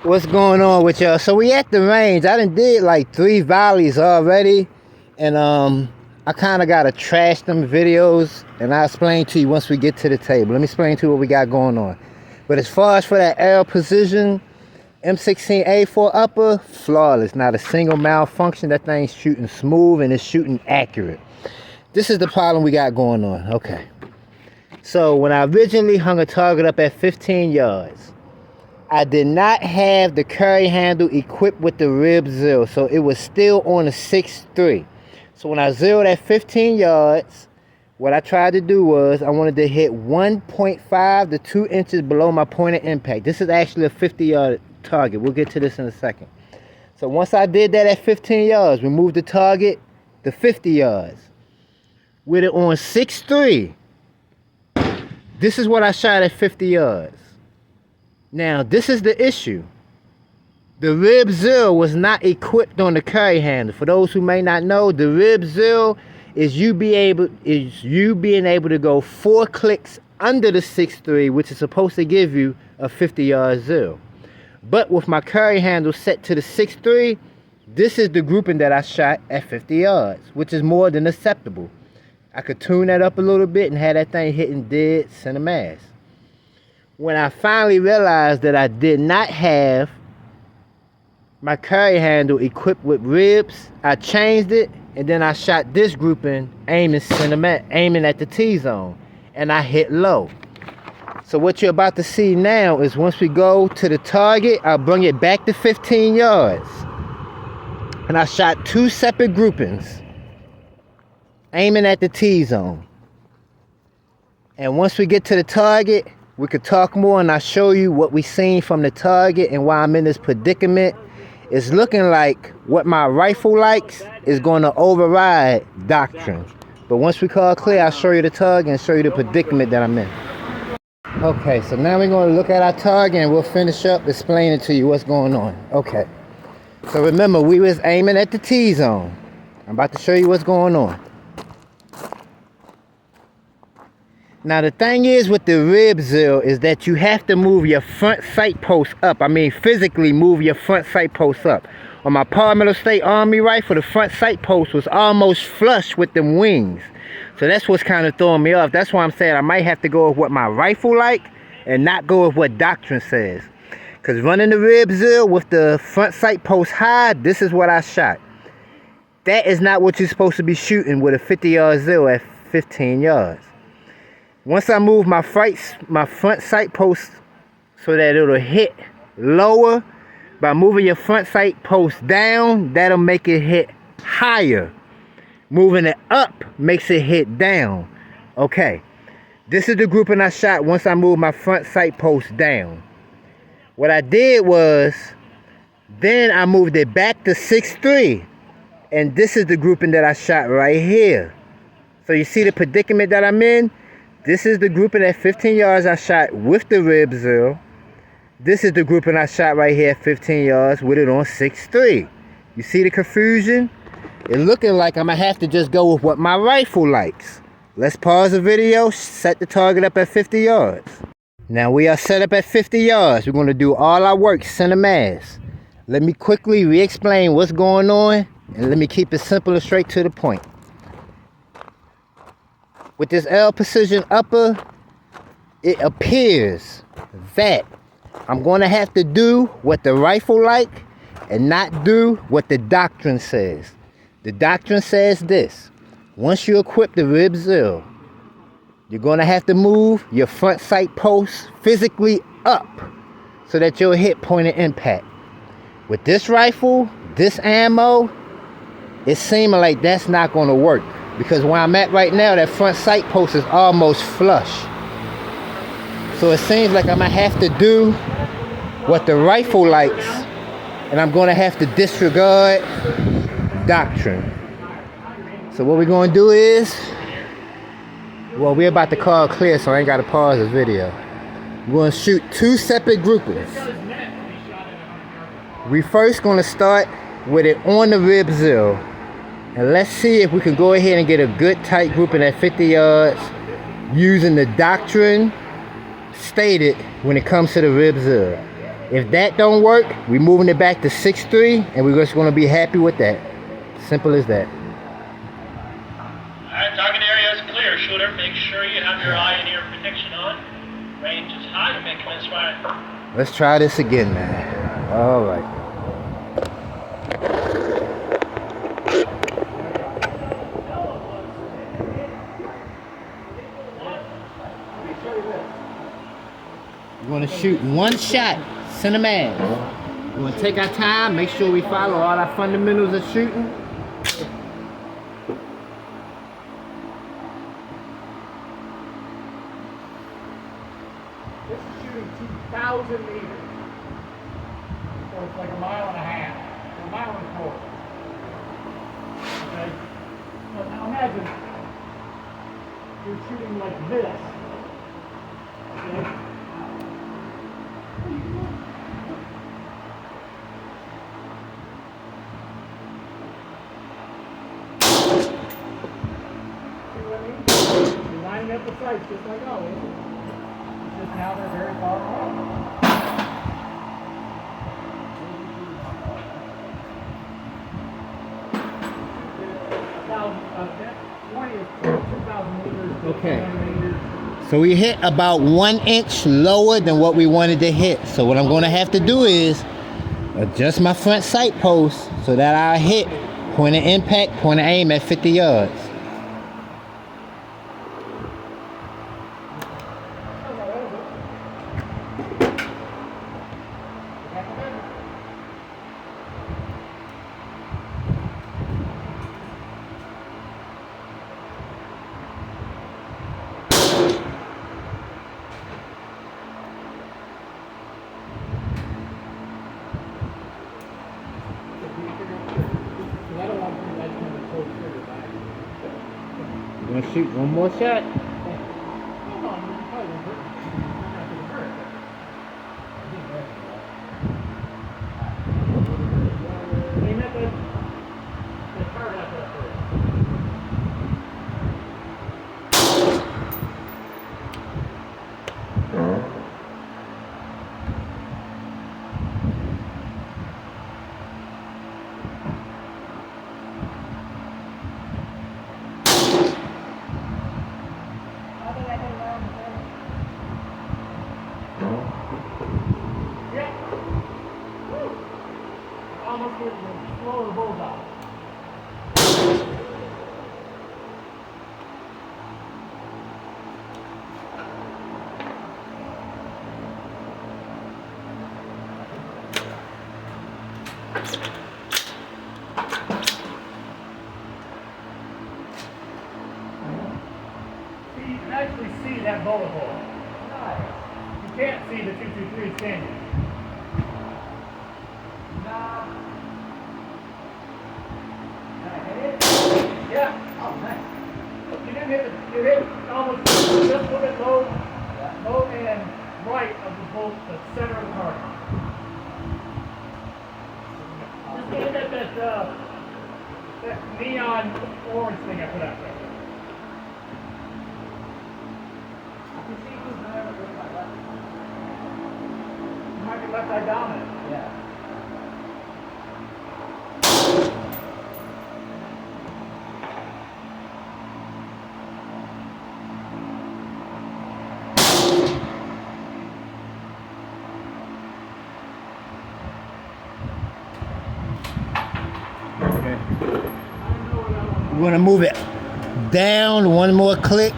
What's going on with y'all? So we at the range. I done did like 3 volleys already, and I kind of gotta trash them videos, and I'll explain to you once we get to the table. Let me explain to you what we got going on. But as far as for that L precision M16A4 upper, flawless, not a single malfunction. That thing's shooting smooth and it's shooting accurate. This is the problem we got going on. Okay, so when I originally hung a target up at 15 yards, I did not have the carry handle equipped with the rib zero, so it was still on a 6.3. So when I zeroed at 15 yards, what I tried to do was I wanted to hit 1.5 to 2 inches below my point of impact. This is actually a 50-yard target. We'll get to this in a second. So once I did that at 15 yards, we moved the target to 50 yards. With it on 6.3, this is what I shot at 50 yards. Now, this is the issue. The rib zero was not equipped on the carry handle. For those who may not know, the rib zero is you being able to go 4 clicks under the 6.3, which is supposed to give you a 50-yard zero. But with my carry handle set to the 6.3, this is the grouping that I shot at 50 yards, which is more than acceptable. I could tune that up a little bit and have that thing hitting dead center mass. When I finally realized that I did not have my carry handle equipped with ribs, I changed it, and then I shot this grouping aiming at the T-zone, and I hit low. So what you're about to see now is once we go to the target, I'll bring it back to 15 yards. And I shot 2 separate groupings aiming at the T-zone. And once we get to the target, we could talk more, and I'll show you what we seen from the target and why I'm in this predicament. It's looking like what my rifle likes is going to override doctrine. But once we call clear, I'll show you the target and show you the predicament that I'm in. Okay, so now we're going to look at our target and we'll finish up explaining to you what's going on. Okay, so remember, we was aiming at the T-zone. I'm about to show you what's going on. Now the thing is with the rib zero is that you have to move your front sight post up. I mean physically move your front sight post up. On my Palmetto State Army rifle, the front sight post was almost flush with them wings. So that's what's kind of throwing me off. That's why I'm saying I might have to go with what my rifle like and not go with what doctrine says. Because running the rib zero with the front sight post high, this is what I shot. That is not what you're supposed to be shooting with a 50-yard zero at 15 yards. Once I move my front sight post so that it'll hit lower, by moving your front sight post down, that'll make it hit higher. Moving it up makes it hit down. Okay, this is the grouping I shot once I moved my front sight post down. What I did was, then I moved it back to 6.3, and this is the grouping that I shot right here. So you see the predicament that I'm in? This is the grouping at 15 yards I shot with the rib zero. This is the grouping I shot right here at 15 yards with it on 6.3. You see the confusion? It's looking like I'm going to have to just go with what my rifle likes. Let's pause the video, set the target up at 50 yards. Now we are set up at 50 yards. We're going to do all our work center mass. Let me quickly re-explain what's going on, and let me keep it simple and straight to the point. With this L precision upper, it appears that I'm going to have to do what the rifle like and not do what the doctrine says. The doctrine says this: once you equip the rib zero, you're going to have to move your front sight post physically up so that you'll hit point of impact. With this rifle, this ammo, it's seeming like that's not going to work. Because where I'm at right now, that front sight post is almost flush. So it seems like I'm going to have to do what the rifle likes, and I'm going to have to disregard doctrine. So what we're going to do is, well, we're about to call clear, so I ain't got to pause this video. We're going to shoot 2 separate groupings. We first going to start with it on the rib zero. And let's see if we can go ahead and get a good tight grouping at 50 yards using the doctrine stated when it comes to the rib zero. If that don't work, we're moving it back to 6.3, and we're just going to be happy with that. Simple as that. Alright, target area is clear, shooter. Make sure you have your eye and ear protection on. Range is high, you may commence fire. Let's try this again, man. All right. We're going to shoot one shot, Cinnamon. We're going to take our time, make sure we follow all our fundamentals of shooting. This is shooting 2,000 meters. So it's like a mile and a half, or a mile and a quarter. Okay? So now imagine you're shooting like this. Okay? See what I mean? You're lining up the sights just like always. Just now they're very far off. Now, 20 is 2,000 meters. Okay. 2,000 meters. So we hit about 1 inch lower than what we wanted to hit. So what I'm going to have to do is adjust my front sight post so that I hit point of impact, point of aim at 50 yards. I'm going to shoot one more shot. Almost getting the slower bullseye. See, you can actually see that bullet hole. You can't see the 223, can you? Yeah. Oh, nice. You didn't hit it. You hit almost just a little bit low and right of the bolt, the center of the target. Just look at that neon orange thing I put out there. You might be left eye dominant. Yeah. We're going to move it down one more click,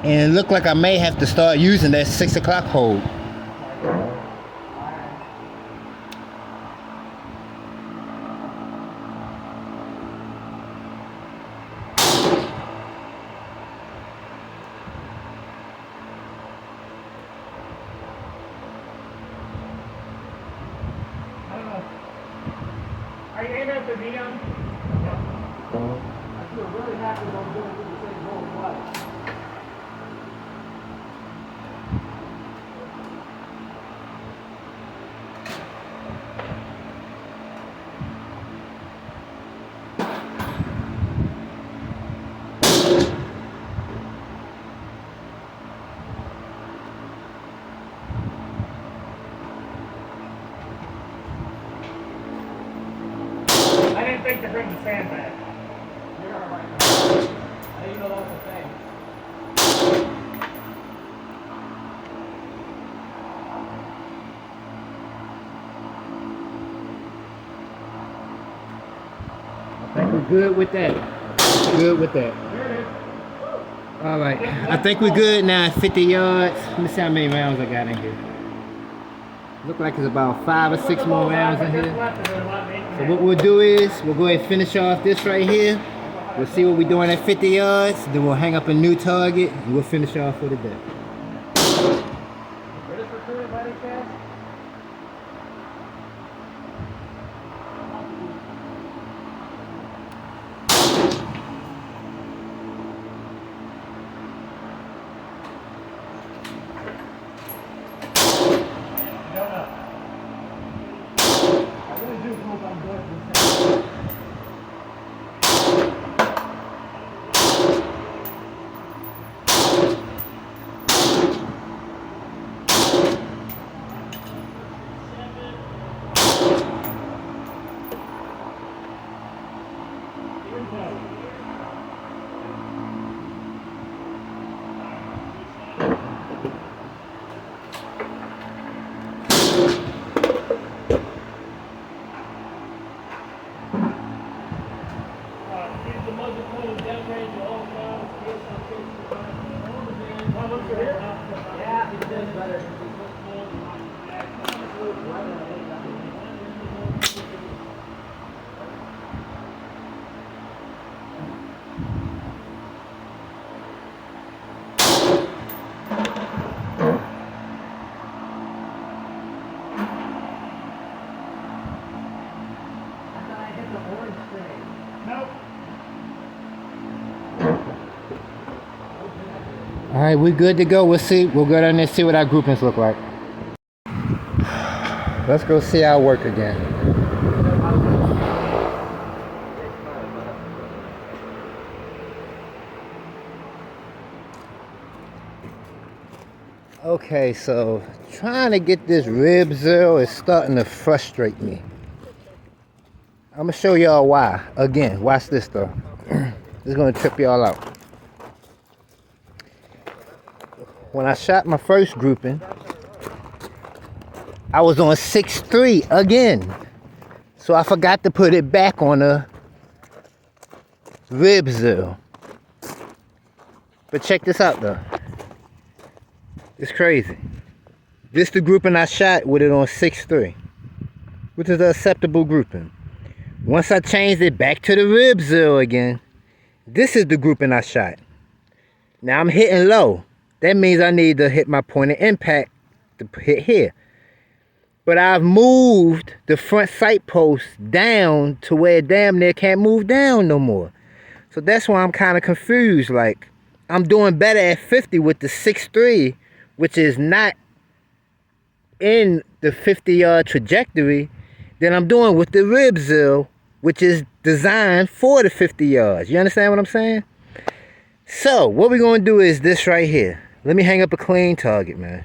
and it look like I may have to start using that 6 o'clock hold. Are you aiming at the neon? I feel really happy about doing it with the same goal twice. think to bring the sand back. You're all right. How do you know that's the thing? I think we're good with that. Good with that. All right. I think we're good now. 50 yards. Let me see how many rounds I got in here. Look like it's about 5 or 6 more rounds in here. So what we'll do is we'll go ahead and finish off this right here. We'll see what we're doing at 50 yards. Then we'll hang up a new target and we'll finish off for the day. Ready for current body cast? All right, we're good to go. We'll see. We'll go down there and see what our groupings look like. Let's go see our work again. Okay, so trying to get this rib zero is starting to frustrate me. I'm gonna show y'all why. Again, watch this though. This is gonna trip y'all out. When I shot my first grouping, I was on 6.3 again. So I forgot to put it back on a rib zero. But check this out though. It's crazy. This the grouping I shot with it on 6.3, which is an acceptable grouping. Once I changed it back to the rib zero again, this is the grouping I shot. Now I'm hitting low. That means I need to hit my point of impact to hit here. But I've moved the front sight post down to where it damn near can't move down no more. So that's why I'm kind of confused. Like, I'm doing better at 50 with the 6.3, which is not in the 50-yard trajectory, than I'm doing with the rib zero, which is designed for the 50 yards. You understand what I'm saying? So what we're going to do is this right here. Let me hang up a clean target, man.